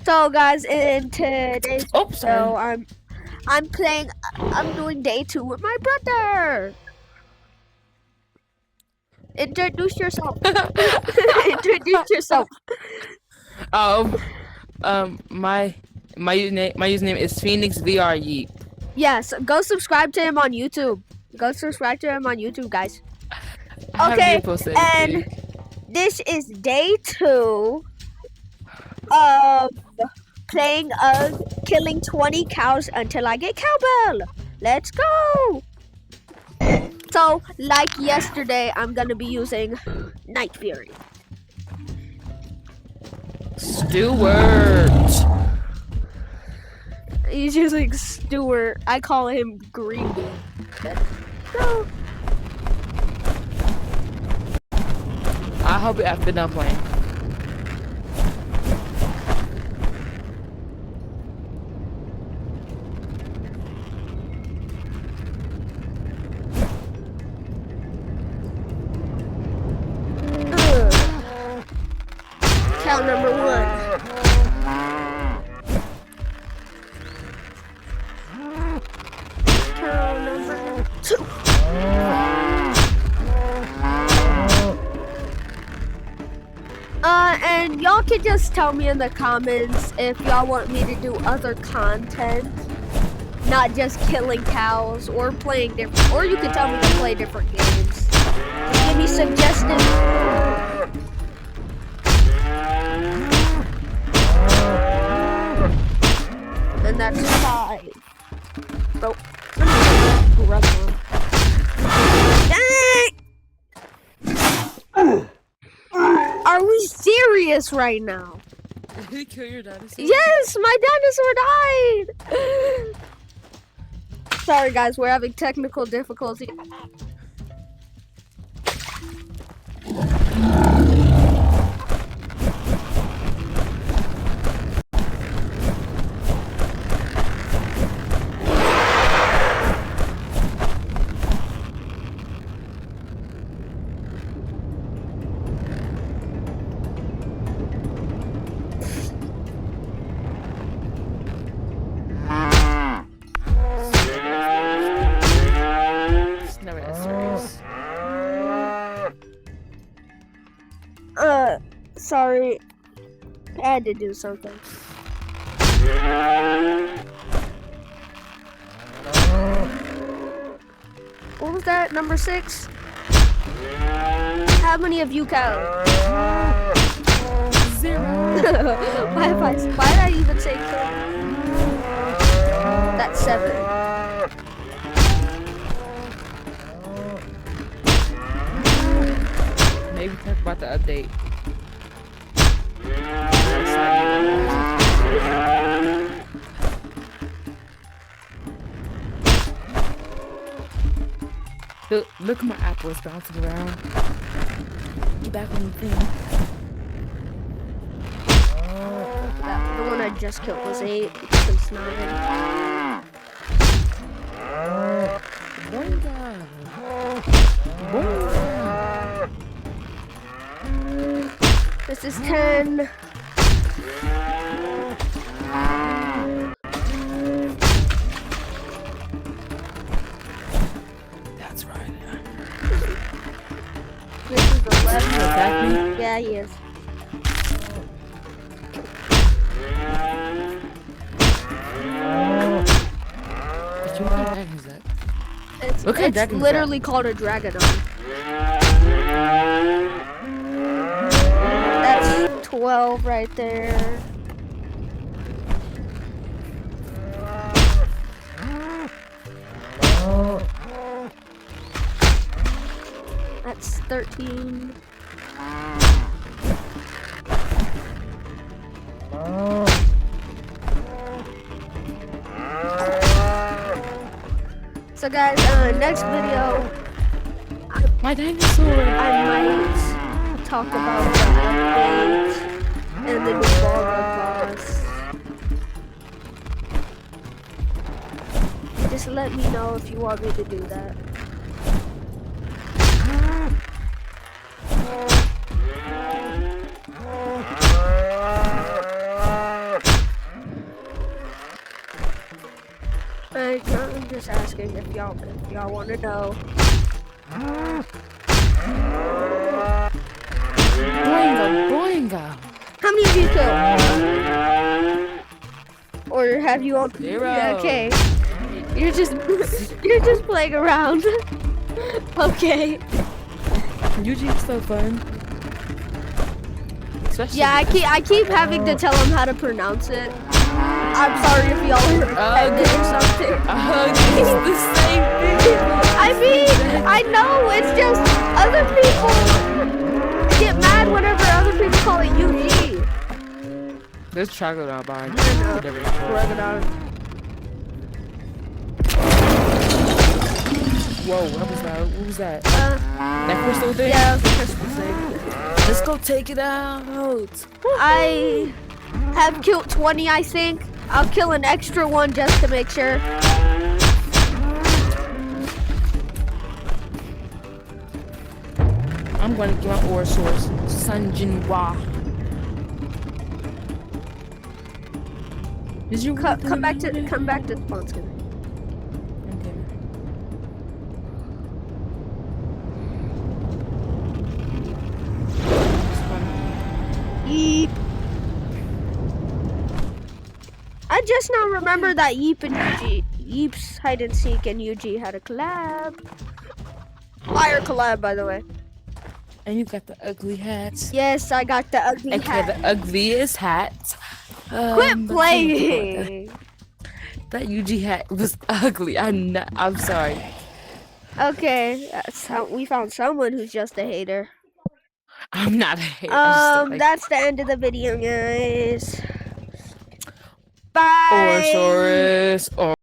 So guys, in today's Oh, sorry. video, I'm doing day 2 with my brother. Introduce yourself. Introduce yourself. My username is Phoenix VR Yeet. Yes, go subscribe to him on YouTube. Go subscribe to him on YouTube, guys. I have Okay, video posted and too. this is day 2 of playing killing 20 cows until I get cowbell. Let's go. So, like yesterday, I'm gonna be using Night Fury. Stewart. He's using Stewart. I call him Green Bean. So, I hope after done playing. cow number 1. Cow number 2. And y'all can just tell me in the comments if y'all want me to do other content, not just killing cows or playing different, or you can tell me to play different games. Just give me suggestions. And that's 5. Oh, dang! Are we serious right now? Did he kill your dinosaur? Yes, my dinosaur died! Sorry guys, we're having technical difficulty. It's never that serious. Sorry. I had to do something. What was that? Number 6? How many of you count? 0. Why did I even say 3? That's 7. Maybe talk about the update. Look, my apple is bouncing around. Get back on the thing. The one I just killed was 8. It's 9. This is 10. That's right. This is 11. Attack me? Yeah, he is. What kind of dragon is that? It's What kind of dragon is literally called a Dragonon. That's 12 right there. That's 13. So guys, next video, My dinosaur! I might talk about the update and the new Balrog boss. Just let me know if you want me to do that. I'm just asking if y'all want to know. Boingo, boingo. How many of you killed? Or have you all? 0. Yeah, okay. You're just you're just playing around. Okay. Yuji's so fun. Especially Yeah, I keep having to tell him how to pronounce it. I'm sorry if y'all heard it or something. It's the same thing. I mean, I know it's just other people get mad whenever other people call it UG. There's chocolate on mine. know. Whatever. Work it on. Whoa, what was that? What was that? That crystal thing? Yeah, it was a crystal thing. Let's go take it out. I have killed 20, I think. I'll kill an extra one just to make sure. I'm going to get my ore source. Sanjinwa. Did you Come back to spawn skin. Okay. Yeep. I just now remember that Yeep's hide and seek and UG had a collab. Fire collab, by the way. And you got the ugly hats. Yes, I got the ugly Okay, hat. the ugliest hat. Quit playing. That UG hat was ugly. I'm sorry. Okay, we found someone who's just a hater. I'm not a hater. I just don't like That's the end of the video, guys. Bye. Orosaurus.